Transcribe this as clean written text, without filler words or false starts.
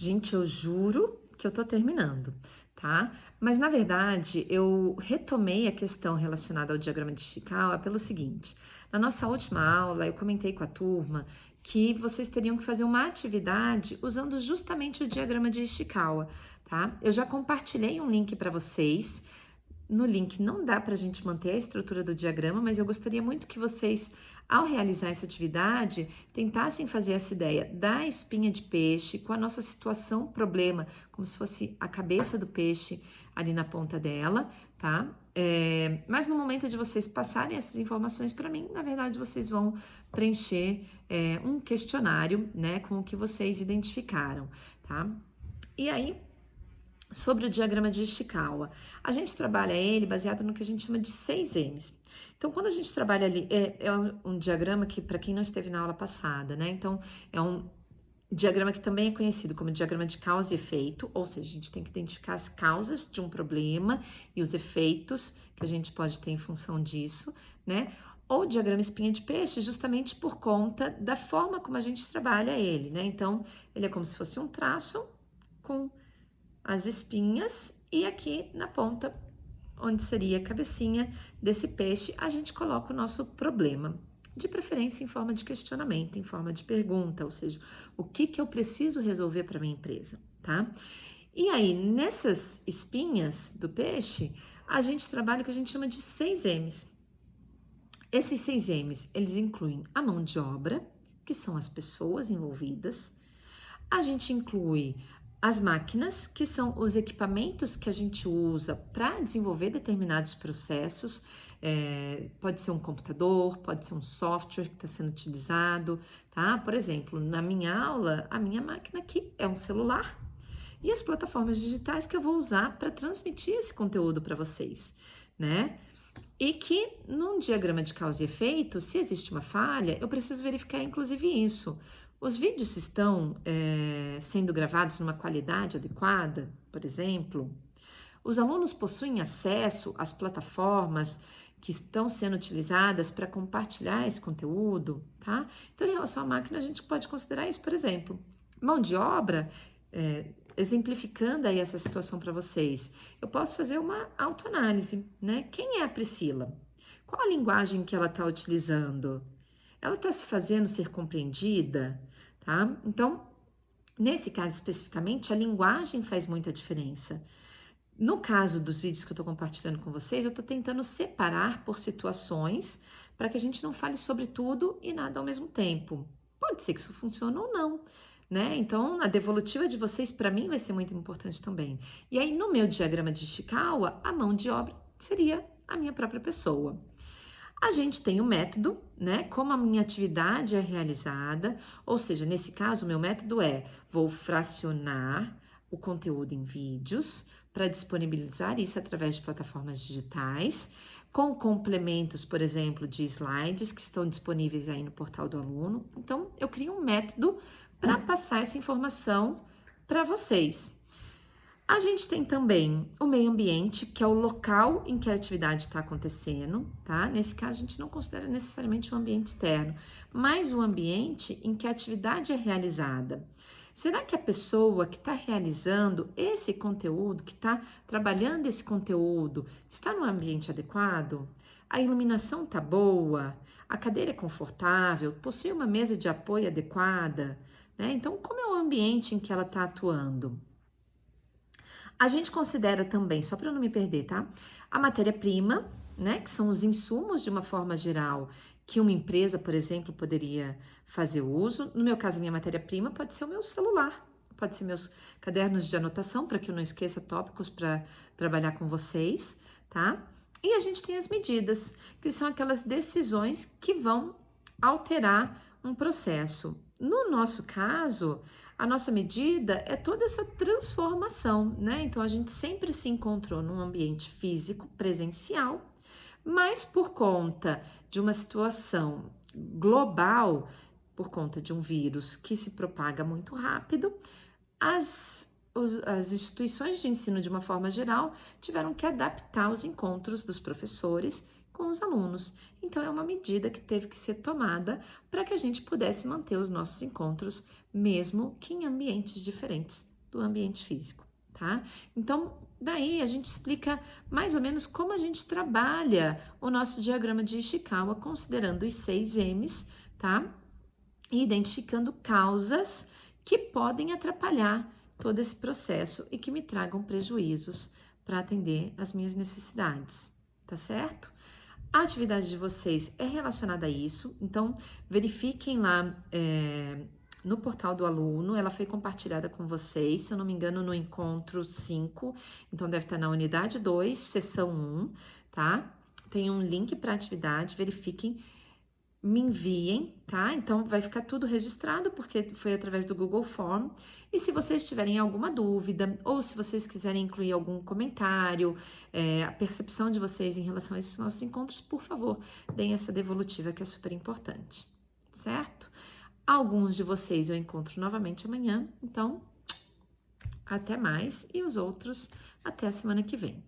Gente, eu juro que eu tô terminando, tá? Mas na verdade, eu retomei a questão relacionada ao diagrama de Ishikawa pelo seguinte: na nossa última aula, eu comentei com a turma que vocês teriam que fazer uma atividade usando justamente o diagrama de Ishikawa, tá? Eu já compartilhei um link para vocês. No link não dá para a gente manter a estrutura do diagrama, mas eu gostaria muito que vocês, ao realizar essa atividade, tentassem fazer essa ideia da espinha de peixe com a nossa situação, problema, como se fosse a cabeça do peixe ali na ponta dela, tá? Mas no momento de vocês passarem essas informações para mim, na verdade vocês vão preencher um questionário, né, com o que vocês identificaram, tá? E aí, sobre o diagrama de Ishikawa, a gente trabalha ele baseado no que a gente chama de 6Ms. Então, quando a gente trabalha ali, é um diagrama que, para quem não esteve na aula passada, né? Então, é um diagrama que também é conhecido como diagrama de causa e efeito, ou seja, a gente tem que identificar as causas de um problema e os efeitos que a gente pode ter em função disso, né? Ou diagrama espinha de peixe, justamente por conta da forma como a gente trabalha ele, né? Então, ele é como se fosse um traço com as espinhas e aqui na ponta, onde seria a cabecinha desse peixe, a gente coloca o nosso problema, de preferência em forma de questionamento, em forma de pergunta, ou seja, o que eu preciso resolver para minha empresa, tá? E aí, nessas espinhas do peixe, a gente trabalha o que a gente chama de 6Ms. Esses 6Ms, eles incluem a mão de obra, que são as pessoas envolvidas, a gente inclui as máquinas, que são os equipamentos que a gente usa para desenvolver determinados processos. Pode ser um computador, pode ser um software que está sendo utilizado, tá? Por exemplo, na minha aula, a minha máquina aqui é um celular e as plataformas digitais que eu vou usar para transmitir esse conteúdo para vocês, né? E que num diagrama de causa e efeito, se existe uma falha, eu preciso verificar inclusive isso. Os vídeos estão sendo gravados numa qualidade adequada, por exemplo? Os alunos possuem acesso às plataformas que estão sendo utilizadas para compartilhar esse conteúdo, tá? Então, em relação à máquina, a gente pode considerar isso, por exemplo, mão de obra, exemplificando aí essa situação para vocês, eu posso fazer uma autoanálise, né? Quem é a Priscila? Qual a linguagem que ela está utilizando? Ela está se fazendo ser compreendida, tá? Então, nesse caso especificamente, a linguagem faz muita diferença. No caso dos vídeos que eu estou compartilhando com vocês, eu estou tentando separar por situações para que a gente não fale sobre tudo e nada ao mesmo tempo. Pode ser que isso funcione ou não, né? Então, a devolutiva de vocês, para mim, vai ser muito importante também. E aí, no meu diagrama de Ishikawa, a mão de obra seria a minha própria pessoa. A gente tem o método, né? Como a minha atividade é realizada, ou seja, nesse caso, o meu método vou fracionar o conteúdo em vídeos para disponibilizar isso através de plataformas digitais, com complementos, por exemplo, de slides que estão disponíveis aí no portal do aluno. Então, eu crio um método para passar essa informação para vocês. A gente tem também o meio ambiente, que é o local em que a atividade está acontecendo, tá? Nesse caso, a gente não considera necessariamente o ambiente externo, mas o ambiente em que a atividade é realizada. Será que a pessoa que está realizando esse conteúdo, que está trabalhando esse conteúdo, está no ambiente adequado? A iluminação está boa? A cadeira é confortável? Possui uma mesa de apoio adequada? Né? Então, como é o ambiente em que ela está atuando? A gente considera também, só para eu não me perder, tá? A matéria-prima, né? Que são os insumos de uma forma geral que uma empresa, por exemplo, poderia fazer uso. No meu caso, a minha matéria-prima pode ser o meu celular, pode ser meus cadernos de anotação, para que eu não esqueça tópicos para trabalhar com vocês, tá? E a gente tem as medidas, que são aquelas decisões que vão alterar um processo. No nosso caso, a nossa medida é toda essa transformação, né? Então, a gente sempre se encontrou num ambiente físico, presencial, mas por conta de uma situação global, por conta de um vírus que se propaga muito rápido, as instituições de ensino, de uma forma geral, tiveram que adaptar os encontros dos professores com os alunos. Então, é uma medida que teve que ser tomada para que a gente pudesse manter os nossos encontros, mesmo que em ambientes diferentes do ambiente físico, tá? Então, daí a gente explica mais ou menos como a gente trabalha o nosso diagrama de Ishikawa, considerando os 6 M's, tá? E identificando causas que podem atrapalhar todo esse processo e que me tragam prejuízos para atender as minhas necessidades, tá certo? A atividade de vocês é relacionada a isso, então verifiquem lá no portal do aluno, ela foi compartilhada com vocês, se eu não me engano, no encontro 5, então deve estar na unidade 2, sessão 1, tá? Tem um link para a atividade, verifiquem, me enviem, tá? Então vai ficar tudo registrado porque foi através do Google Form. E se vocês tiverem alguma dúvida ou se vocês quiserem incluir algum comentário, a percepção de vocês em relação a esses nossos encontros, por favor, deem essa devolutiva que é super importante, certo? Alguns de vocês eu encontro novamente amanhã, então até mais e os outros até a semana que vem.